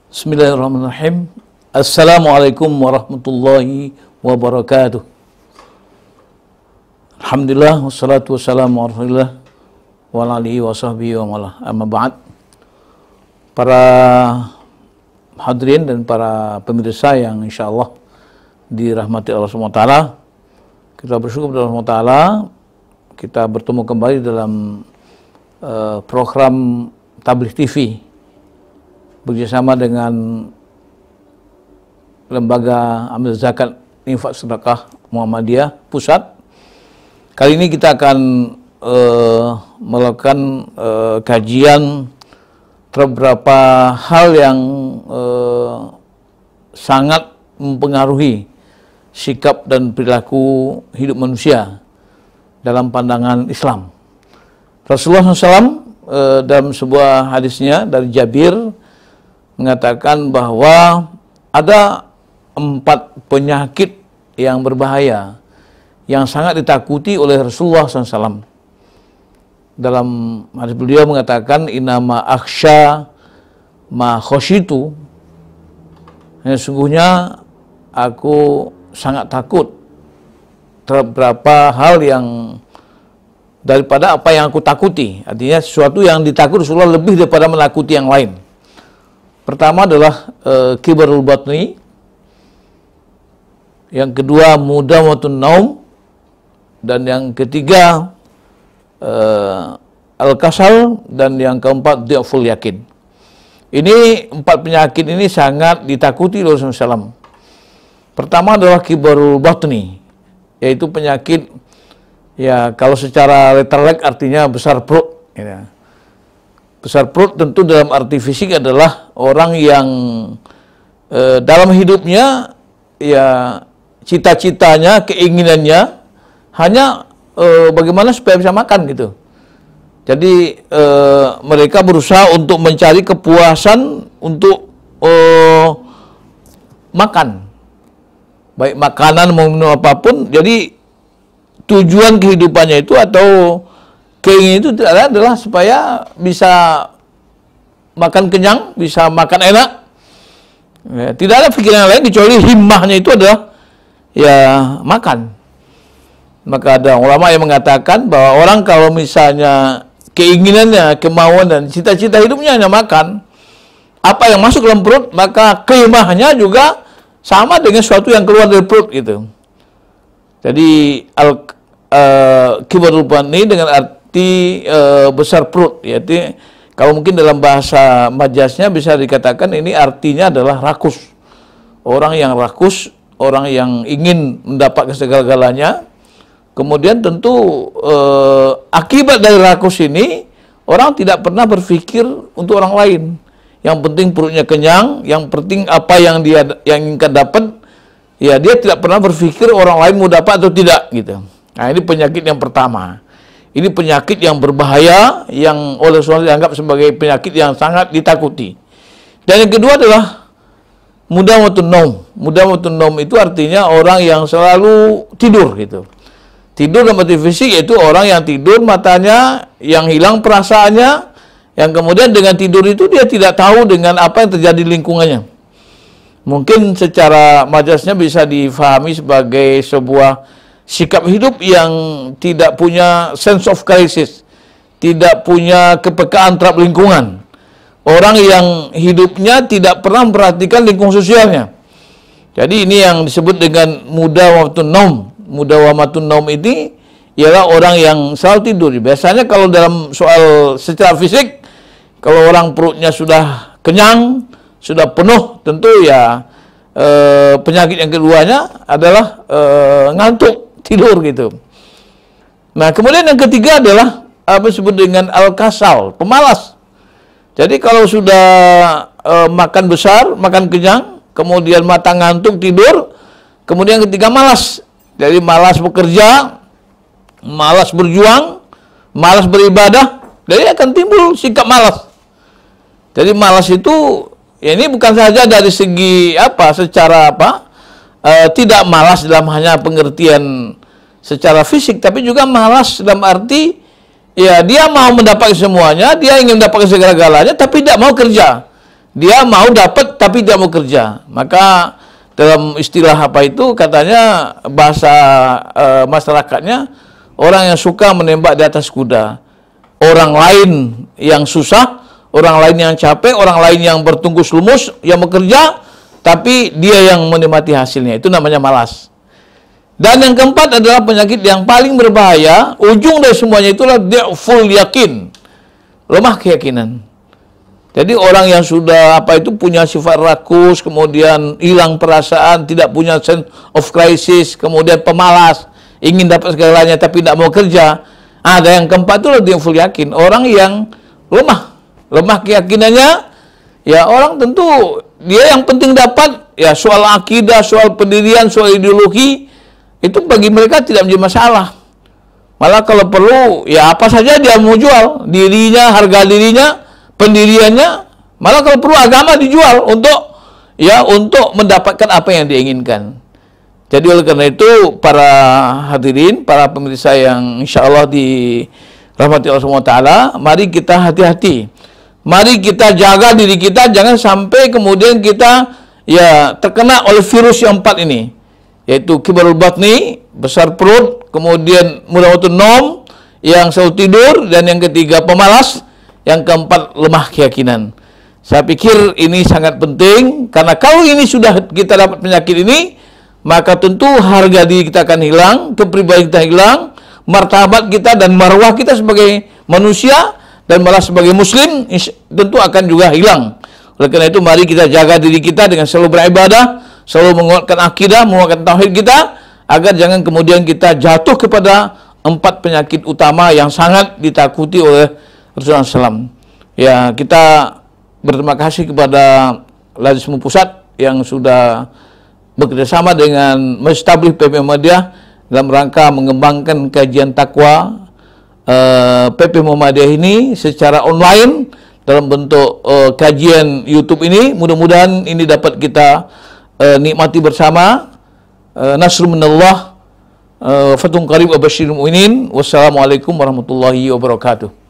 Bismillahirrahmanirrahim. Assalamualaikum warahmatullahi wabarakatuh. Alhamdulillah wassalatu wassalamu ala Rasulillah wa ala alihi wa sahbihi wa malah. Amma ba'd. Para hadirin dan para pemirsa yang insyaallah dirahmati Allah SWT, kita bersyukur kepada Allah SWT kita bertemu kembali dalam program Tabligh TV bekerjasama dengan Lembaga Amil Zakat Infak Sedekah Muhammadiyah Pusat. Kali ini kita akan melakukan kajian terhadap beberapa hal yang sangat mempengaruhi sikap dan perilaku hidup manusia dalam pandangan Islam. Rasulullah SAW dalam sebuah hadisnya dari Jabir mengatakan bahwa ada 4 penyakit yang berbahaya yang sangat ditakuti oleh Rasulullah SAW. Dalam hadis beliau mengatakan, inama akhsha ma khosyitu, sesungguhnya aku sangat takut terhadap beberapa hal yang daripada apa yang aku takuti. Artinya sesuatu yang ditakut Rasulullah lebih daripada menakuti yang lain. Pertama adalah kibarul batni, yang kedua mudawatun naum, dan yang ketiga al-kasal, dan yang keempat dhi'ful yakin. Ini 4 penyakit ini sangat ditakuti oleh Rasulullah SAW. Pertama adalah kibarul batni, yaitu penyakit, ya kalau secara literalek artinya besar perut. Ya. Besar perut tentu dalam arti fisik adalah orang yang dalam hidupnya ya cita-citanya, keinginannya hanya bagaimana supaya bisa makan gitu. Jadi mereka berusaha untuk mencari kepuasan untuk makan, baik makanan maupun apapun. Jadi tujuan kehidupannya itu atau keinginan itu adalah supaya bisa makan kenyang, bisa makan enak. Ya, tidak ada pikiran yang lain kecuali himmahnya itu adalah ya makan. Maka ada ulama yang mengatakan bahwa orang kalau misalnya keinginannya, kemauan dan cita-cita hidupnya hanya makan, apa yang masuk dalam perut, maka keimahnya juga sama dengan sesuatu yang keluar dari perut gitu. Jadi kibarul batni dengan arti besar perut, yaitu kalau mungkin dalam bahasa majasnya bisa dikatakan ini artinya adalah rakus. Orang yang rakus, orang yang ingin mendapatkan segala-galanya. Kemudian tentu akibat dari rakus ini, orang tidak pernah berpikir untuk orang lain. Yang penting perutnya kenyang, yang penting apa yang dia yang inginkan dapat, ya dia tidak pernah berpikir orang lain mau dapat atau tidak gitu. Nah, ini penyakit yang pertama. Ini penyakit yang berbahaya yang oleh Rasulullah dianggap sebagai penyakit yang sangat ditakuti. Dan yang kedua adalah mudawatun naum. Mudawatun naum itu artinya orang yang selalu tidur gitu. Tidur dalam arti fisik, yaitu orang yang tidur matanya, yang hilang perasaannya, yang kemudian dengan tidur itu dia tidak tahu dengan apa yang terjadi di lingkungannya. Mungkin secara majasnya bisa difahami sebagai sebuah sikap hidup yang tidak punya sense of crisis, tidak punya kepekaan terhadap lingkungan. Orang yang hidupnya tidak pernah memperhatikan lingkungan sosialnya. Jadi ini yang disebut dengan mudawamatun naum. Mudawamatun naum ini ialah orang yang selalu tidur. Biasanya kalau dalam soal secara fisik, kalau orang perutnya sudah kenyang, sudah penuh, tentu ya penyakit yang keduanya adalah ngantuk, tidur gitu. Nah, kemudian yang ketiga adalah apa disebut dengan al-kasal, pemalas. Jadi kalau sudah makan besar, makan kenyang, kemudian mata ngantuk, tidur, kemudian ketiga malas. Jadi malas bekerja, malas berjuang, malas beribadah, jadi akan timbul sikap malas. Jadi malas itu ya ini bukan saja dari segi apa, secara apa, tidak malas dalam hanya pengertian secara fisik, tapi juga malas dalam arti Ya, dia mau mendapat semuanya, dia ingin mendapatkan segala-galanya, tapi tidak mau kerja. Dia mau dapat, tapi tidak mau kerja. Maka dalam istilah apa itu, katanya bahasa masyarakatnya, orang yang suka menembak di atas kuda. Orang lain yang susah, orang lain yang capek, orang lain yang bertungkus lumus, yang bekerja, tapi dia yang menikmati hasilnya. Itu namanya malas. Dan yang keempat adalah penyakit yang paling berbahaya. Ujung dari semuanya itulah full yakin, lemah keyakinan. Jadi orang yang sudah punya sifat rakus, kemudian hilang perasaan, tidak punya sense of crisis, kemudian pemalas, ingin dapat segalanya tapi tidak mau kerja. Ada yang keempat itu dia full yakin. Orang yang lemah keyakinannya, ya orang tentu dia yang penting dapat, ya soal akidah, soal pendirian, soal ideologi, itu bagi mereka tidak menjadi masalah. Malah kalau perlu, ya apa saja dia mau jual. Dirinya, harga dirinya, pendiriannya. Malah kalau perlu agama dijual untuk mendapatkan apa yang dia inginkan. Jadi oleh karena itu, para hadirin, para pemirsa yang insya Allah dirahmati Allah SWT, mari kita hati-hati. Mari kita jaga diri kita, jangan sampai kemudian kita terkena oleh virus yang 4 ini. Yaitu kibarul batni, besar perut, kemudian mudah waktu nom, yang selalu tidur, dan yang ketiga pemalas, yang keempat lemah keyakinan. Saya pikir ini sangat penting, karena kalau ini sudah kita dapat penyakit ini, maka tentu harga diri kita akan hilang, kepribadian kita hilang, martabat kita dan marwah kita sebagai manusia, dan malah sebagai muslim, tentu akan juga hilang. Oleh karena itu, mari kita jaga diri kita dengan selalu beribadah, selalu menguatkan akidah, menguatkan tauhid kita, agar jangan kemudian kita jatuh kepada 4 penyakit utama yang sangat ditakuti oleh Rasulullah SAW. Ya, kita berterima kasih kepada Lazismu Pusat yang sudah bekerjasama dengan Majelis Tabligh PP Muhammadiyah dalam rangka mengembangkan kajian takwa PP Muhammadiyah ini secara online dalam bentuk kajian YouTube ini. Mudah-mudahan ini dapat kita nikmati bersama. Nasrun minallah, fathun qarib wa basyiril mu'minin. Wassalamualaikum warahmatullahi wabarakatuh.